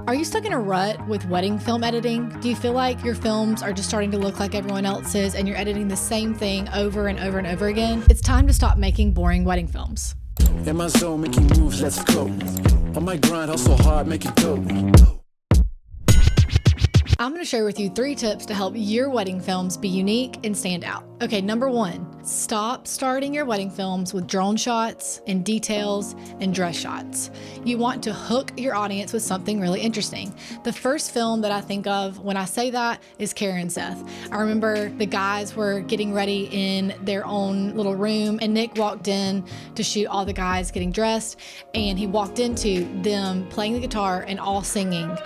Are you stuck in a rut with wedding film editing? Do you feel like your films are just starting to look like everyone else's and you're editing the same thing over and over and over again? It's time to stop making boring wedding films. In my zone, making moves, let's go. On my grind, hustle hard, make it go. I'm going to share with you 3 tips to help your wedding films be unique and stand out. Okay, number 1, stop starting your wedding films with drone shots and details and dress shots. You want to hook your audience with something really interesting. The first film that I think of when I say that is Kara and Seth. I remember the guys were getting ready in their own little room and Nick walked in to shoot all the guys getting dressed, and he walked into them playing the guitar and all singing.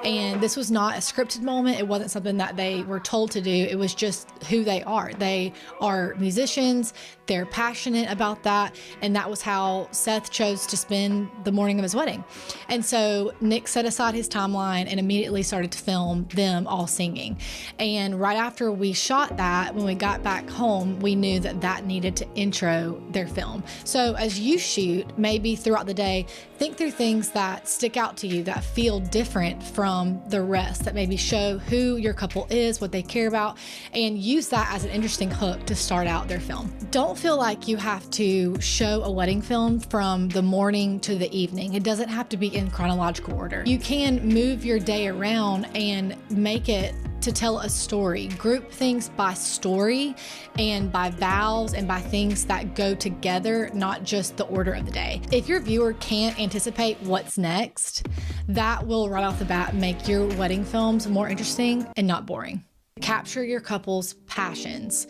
And this was not a scripted moment. It wasn't something that they were told to do. It was just who they are. They are musicians. They're passionate about that. And that was how Seth chose to spend the morning of his wedding. And so Nick set aside his timeline and immediately started to film them all singing. And right after we shot that, when we got back home, we knew that that needed to intro their film. So as you shoot, maybe throughout the day, think through things that stick out to you, that feel different from the rest, that maybe show who your couple is, what they care about, and use that as an interesting hook to start out their film. Don't feel like you have to show a wedding film from the morning to the evening. It doesn't have to be in chronological order. You can move your day around and make it to tell a story. Group things by story and by vows and by things that go together, not just the order of the day. If your viewer can't anticipate what's next, that will right off the bat make your wedding films more interesting and not boring. Capture your couple's passions.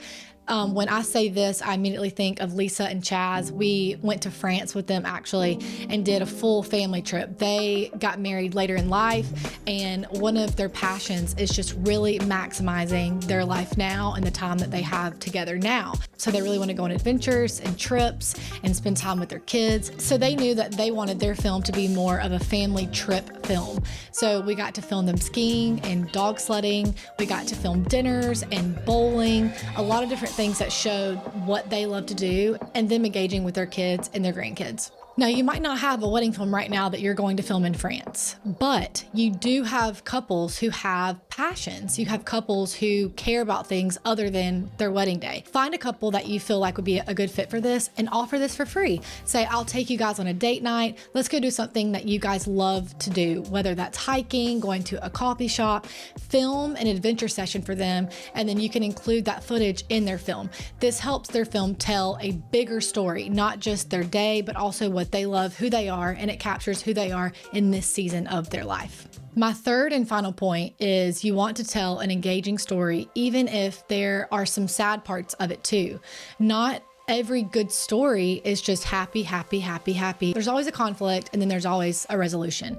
When I say this, I immediately think of Lisa and Chaz. We went to France with them actually and did a full family trip. They got married later in life, and one of their passions is just really maximizing their life now and the time that they have together now. So they really want to go on adventures and trips and spend time with their kids. So they knew that they wanted their film to be more of a family trip film. So we got to film them skiing and dog sledding. We got to film dinners and bowling, a lot of different things that showed what they love to do and them engaging with their kids and their grandkids. Now, you might not have a wedding film right now that you're going to film in France, but you do have couples who have passions. You have couples who care about things other than their wedding day. Find a couple that you feel like would be a good fit for this and offer this for free. Say, I'll take you guys on a date night. Let's go do something that you guys love to do, whether that's hiking, going to a coffee shop. Film an adventure session for them, and then you can include that footage in their film. This helps their film tell a bigger story, not just their day, but also what they love, who they are, and it captures who they are in this season of their life. My third and final point is you want to tell an engaging story, even if there are some sad parts of it too. Not every good story is just happy, happy, happy, happy. There's always a conflict, and then there's always a resolution.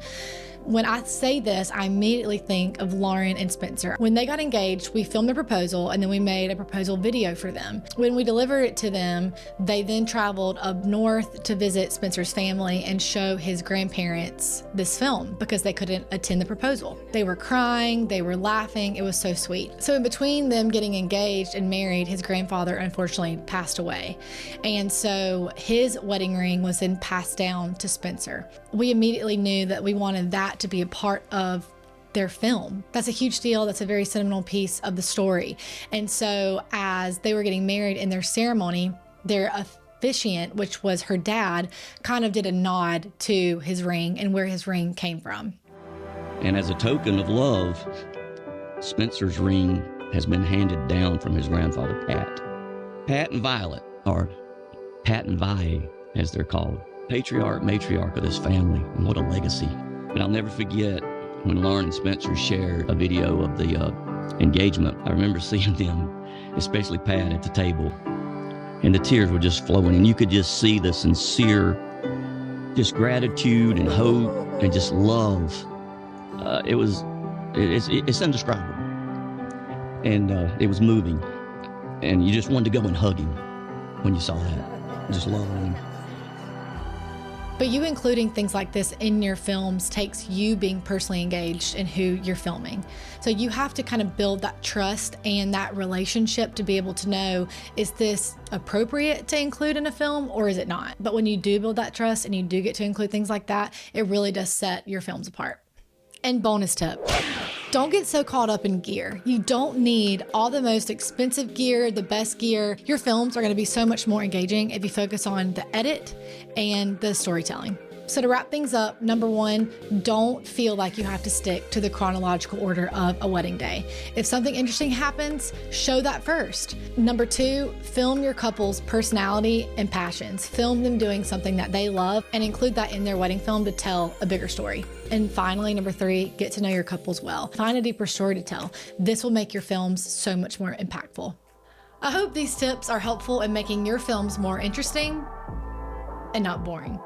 When I say this, I immediately think of Lauren and Spencer. When they got engaged, we filmed their proposal and then we made a proposal video for them. When we delivered it to them, they then traveled up north to visit Spencer's family and show his grandparents this film because they couldn't attend the proposal. They were crying, they were laughing, it was so sweet. So in between them getting engaged and married, his grandfather unfortunately passed away. And so his wedding ring was then passed down to Spencer. We immediately knew that we wanted that to be a part of their film. That's a huge deal. That's a very sentimental piece of the story. And so as they were getting married in their ceremony, their officiant, which was her dad, kind of did a nod to his ring and where his ring came from. And as a token of love, Spencer's ring has been handed down from his grandfather, Pat. Pat and Violet, or Pat and Vi, as they're called. Patriarch, matriarch of this family, and what a legacy. And I'll never forget when Lauren and Spencer shared a video of the engagement. I remember seeing them, especially Pat, at the table, and the tears were just flowing, and you could just see the sincere, just gratitude and hope and just love. It's indescribable, and it was moving, and you just wanted to go and hug him when you saw that. Just love him. But you including things like this in your films takes you being personally engaged in who you're filming. So you have to kind of build that trust and that relationship to be able to know, is this appropriate to include in a film or is it not? But when you do build that trust and you do get to include things like that, it really does set your films apart. And bonus tip, don't get so caught up in gear. You don't need all the most expensive gear, the best gear. Your films are going to be so much more engaging if you focus on the edit and the storytelling. So to wrap things up, number one, don't feel like you have to stick to the chronological order of a wedding day. If something interesting happens, show that first. Number two, film your couple's personality and passions. Film them doing something that they love and include that in their wedding film to tell a bigger story. And finally, number three, get to know your couples well. Find a deeper story to tell. This will make your films so much more impactful. I hope these tips are helpful in making your films more interesting and not boring.